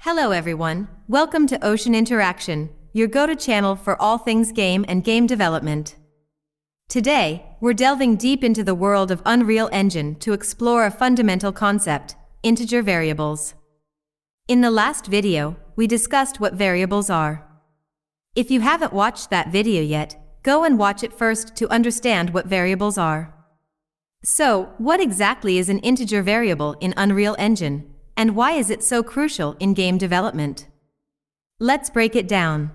Hello everyone, welcome to Ocean Interaction, your go-to channel for all things game and game development. Today, we're delving deep into the world of Unreal Engine to explore a fundamental concept, integer variables. In the last video, we discussed what variables are. If you haven't watched that video yet, go and watch it first to understand what variables are. So, what exactly is an integer variable in Unreal Engine? And why is it so crucial in game development? Let's break it down.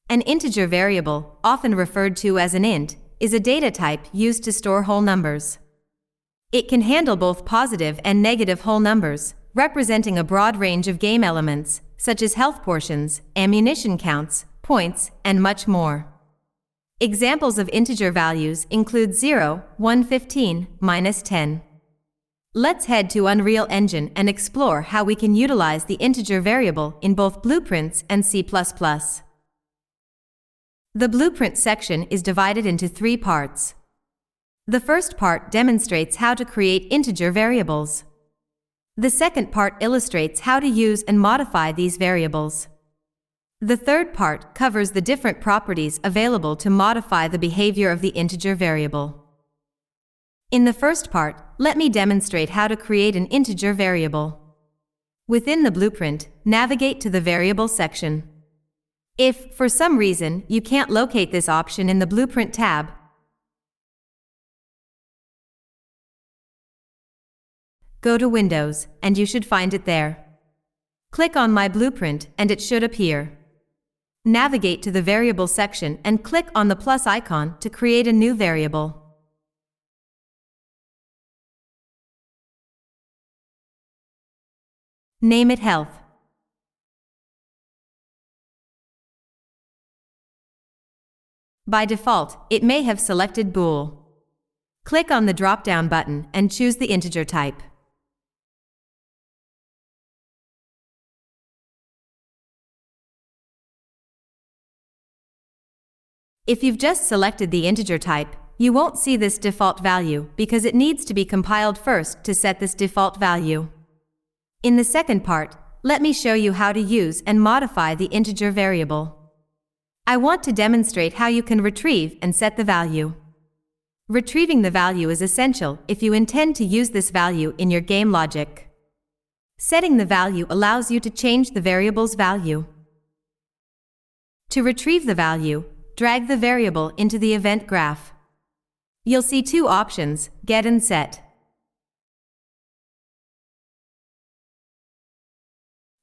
An integer variable, often referred to as an int, is a data type used to store whole numbers. It can handle both positive and negative whole numbers, representing a broad range of game elements, such as health portions, ammunition counts, points, and much more. Examples of integer values include 0, 1, 15, -10. Let's head to Unreal Engine and explore how we can utilize the integer variable in both Blueprints and C++. The Blueprint section is divided into three parts. The first part demonstrates how to create integer variables. The second part illustrates how to use and modify these variables. The third part covers the different properties available to modify the behavior of the integer variable. In the first part, let me demonstrate how to create an integer variable. Within the blueprint, navigate to the Variable section. If, for some reason, you can't locate this option in the Blueprint tab, go to Windows, and you should find it there. Click on My Blueprint, and it should appear. Navigate to the Variable section and click on the plus icon to create a new variable. Name it Health. By default, it may have selected bool. Click on the drop-down button and choose the integer type. If you've just selected the integer type, you won't see this default value because it needs to be compiled first to set this default value. In the second part, let me show you how to use and modify the integer variable. I want to demonstrate how you can retrieve and set the value. Retrieving the value is essential if you intend to use this value in your game logic. Setting the value allows you to change the variable's value. To retrieve the value, drag the variable into the event graph. You'll see two options, Get and Set.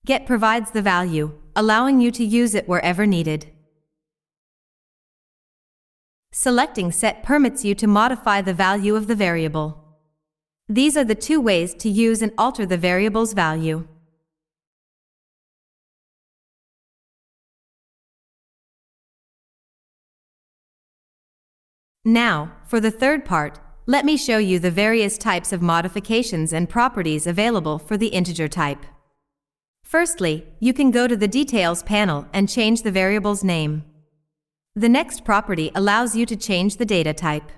Get provides the value, allowing you to use it wherever needed. Selecting Set permits you to modify the value of the variable. These are the two ways to use and alter the variable's value. Now, for the third part, let me show you the various types of modifications and properties available for the integer type. Firstly, you can go to the Details panel and change the variable's name. The next property allows you to change the data type.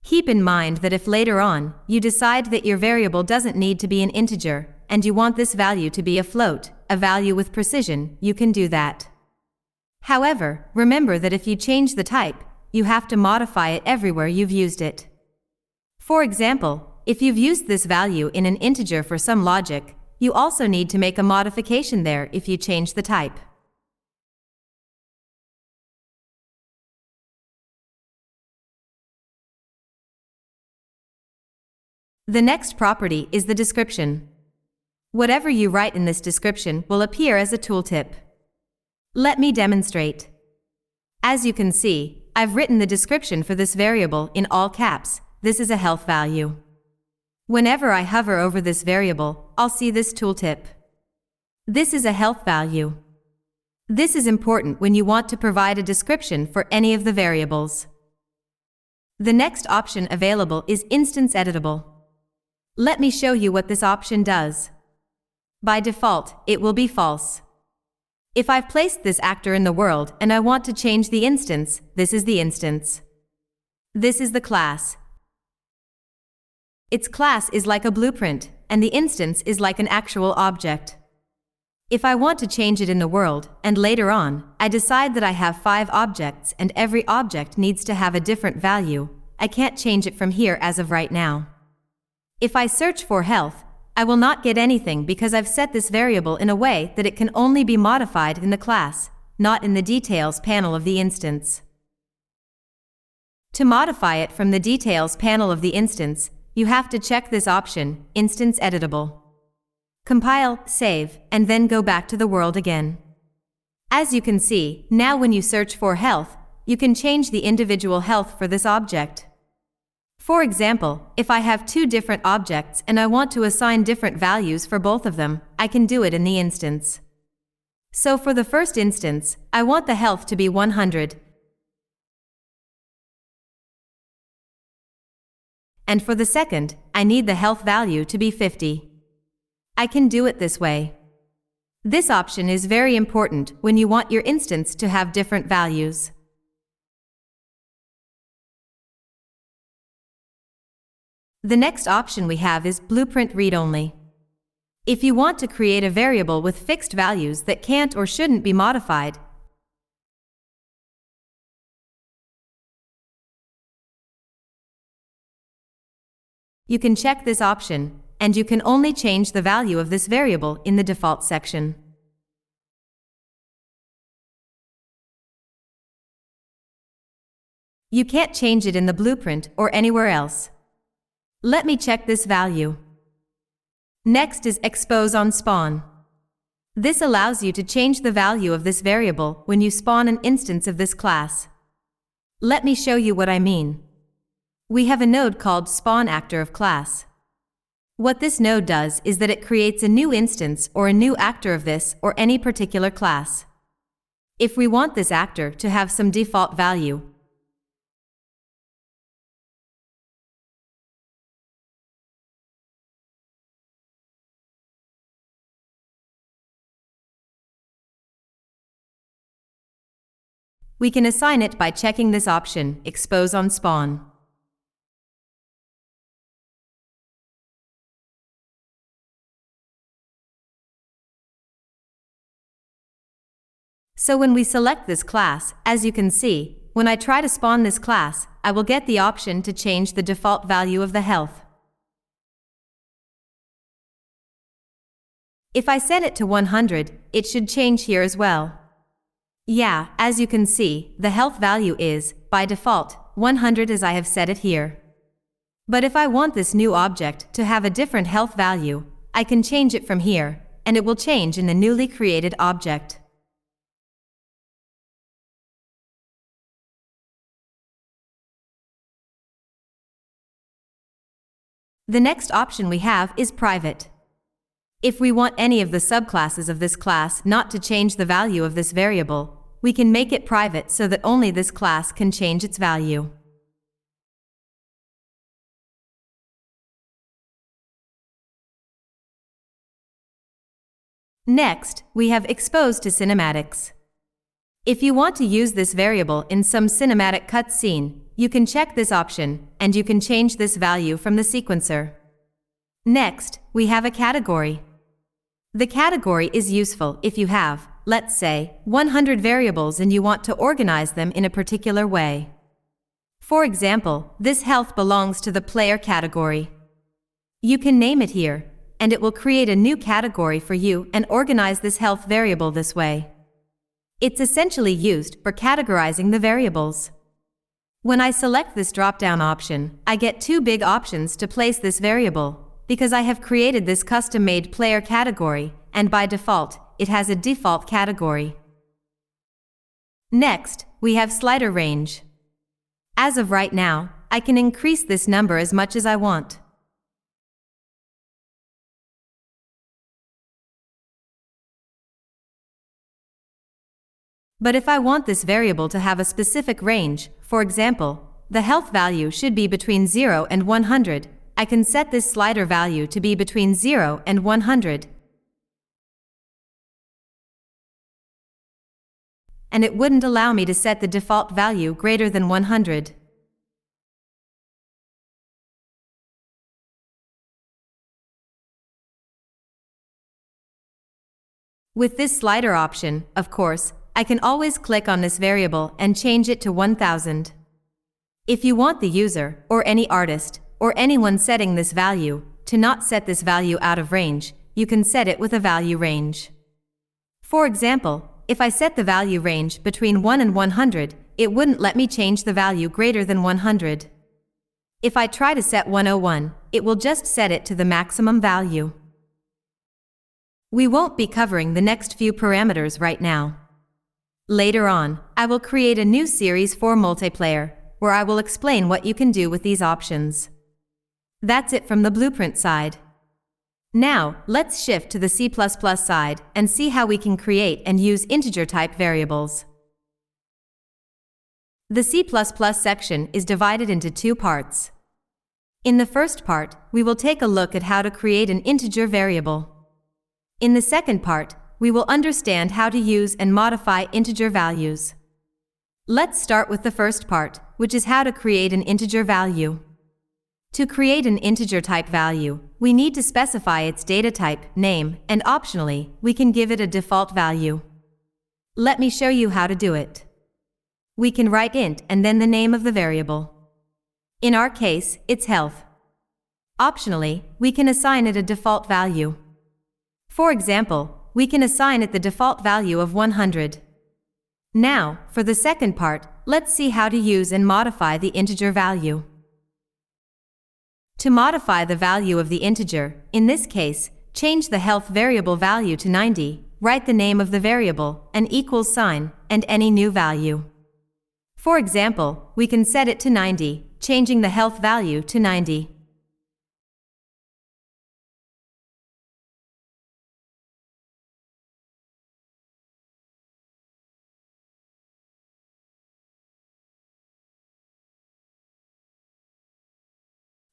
Keep in mind that if later on, you decide that your variable doesn't need to be an integer, and you want this value to be a float, a value with precision, you can do that. However, remember that if you change the type, you have to modify it everywhere you've used it. For example, if you've used this value in an integer for some logic, you also need to make a modification there if you change the type. The next property is the description. Whatever you write in this description will appear as a tooltip. Let me demonstrate. As you can see, I've written the description for this variable in all caps. This is a health value. Whenever I hover over this variable, I'll see this tooltip. This is a health value. This is important when you want to provide a description for any of the variables. The next option available is Instance Editable. Let me show you what this option does. By default, it will be false. If I've placed this actor in the world and I want to change the instance, this is the instance. This is the class. Its class is like a blueprint, and the instance is like an actual object. If I want to change it in the world, and later on, I decide that I have 5 objects and every object needs to have a different value, I can't change it from here as of right now. If I search for health, I will not get anything because I've set this variable in a way that it can only be modified in the class, not in the details panel of the instance. To modify it from the details panel of the instance, you have to check this option, Instance Editable. Compile, save, and then go back to the world again. As you can see, now when you search for health, you can change the individual health for this object. For example, if I have 2 different objects and I want to assign different values for both of them, I can do it in the instance. So for the first instance, I want the health to be 100. And for the second, I need the health value to be 50. I can do it this way. This option is very important when you want your instance to have different values. The next option we have is Blueprint Read-Only. If you want to create a variable with fixed values that can't or shouldn't be modified, you can check this option, and you can only change the value of this variable in the default section. You can't change it in the blueprint or anywhere else. Let me check this value. Next is Expose on Spawn. This allows you to change the value of this variable when you spawn an instance of this class. Let me show you what I mean. We have a node called SpawnActor of class. What this node does is that it creates a new instance or a new actor of this or any particular class. If we want this actor to have some default value, we can assign it by checking this option, Expose on Spawn. So when we select this class, as you can see, when I try to spawn this class, I will get the option to change the default value of the health. If I set it to 100, it should change here as well. Yeah, as you can see, the health value is, by default, 100 as I have set it here. But if I want this new object to have a different health value, I can change it from here, and it will change in the newly created object. The next option we have is Private. If we want any of the subclasses of this class not to change the value of this variable, we can make it private so that only this class can change its value. Next, we have Expose to Cinematics. If you want to use this variable in some cinematic cutscene, you can check this option, and you can change this value from the sequencer. Next, we have a category. The category is useful if you have, let's say, 100 variables and you want to organize them in a particular way. For example, this health belongs to the player category. You can name it here, and it will create a new category for you and organize this health variable this way. It's essentially used for categorizing the variables. When I select this drop-down option, I get 2 big options to place this variable, because I have created this custom-made player category, and by default, it has a default category. Next, we have slider range. As of right now, I can increase this number as much as I want. But if I want this variable to have a specific range, for example, the health value should be between 0 and 100, I can set this slider value to be between 0 and 100. And it wouldn't allow me to set the default value greater than 100. With this slider option, of course, I can always click on this variable and change it to 1000. If you want the user, or any artist, or anyone setting this value, to not set this value out of range, you can set it with a value range. For example, if I set the value range between 1 and 100, it wouldn't let me change the value greater than 100. If I try to set 101, it will just set it to the maximum value. We won't be covering the next few parameters right now. Later on, I will create a new series for multiplayer, where I will explain what you can do with these options. That's it from the Blueprint side. Now, let's shift to the C++ side and see how we can create and use integer-type variables. The C++ section is divided into two parts. In the first part, we will take a look at how to create an integer variable. In the second part, we will understand how to use and modify integer values. Let's start with the first part, which is how to create an integer value. To create an integer-type value, we need to specify its data type, name, and optionally, we can give it a default value. Let me show you how to do it. We can write int and then the name of the variable. In our case, it's health. Optionally, we can assign it a default value. For example, we can assign it the default value of 100. Now, for the second part, let's see how to use and modify the integer value. To modify the value of the integer, in this case, change the health variable value to 90, write the name of the variable, an equals sign, and any new value. For example, we can set it to 90, changing the health value to 90.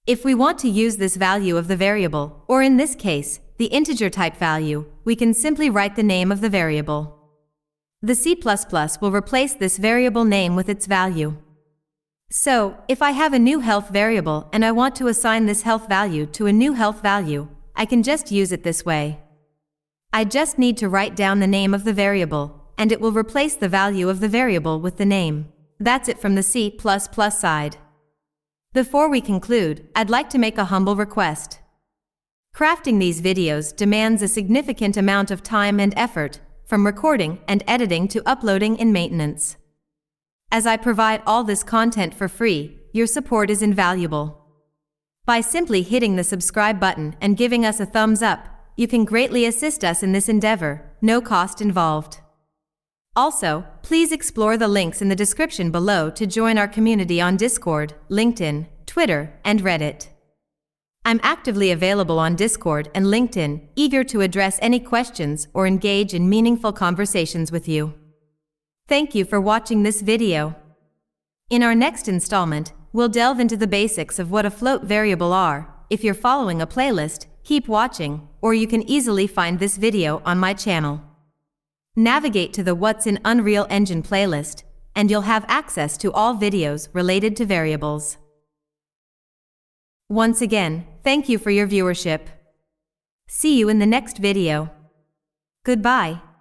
If we want to use this value of the variable, or in this case, the integer type value, we can simply write the name of the variable. The C++ will replace this variable name with its value. So, if I have a new health variable and I want to assign this health value to a new health value, I can just use it this way. I just need to write down the name of the variable, and it will replace the value of the variable with the name. That's it from the C++ side. Before we conclude, I'd like to make a humble request. Crafting these videos demands a significant amount of time and effort, from recording and editing to uploading and maintenance. As I provide all this content for free, your support is invaluable. By simply hitting the subscribe button and giving us a thumbs up, you can greatly assist us in this endeavor, no cost involved. Also, please explore the links in the description below to join our community on Discord, LinkedIn, Twitter, and Reddit. I'm actively available on Discord and LinkedIn, eager to address any questions or engage in meaningful conversations with you. Thank you for watching this video. In our next installment, we'll delve into the basics of what a float variable are. If you're following a playlist, keep watching, or you can easily find this video on my channel. Navigate to the What's in Unreal Engine playlist, and you'll have access to all videos related to variables. Once again, thank you for your viewership. See you in the next video. Goodbye.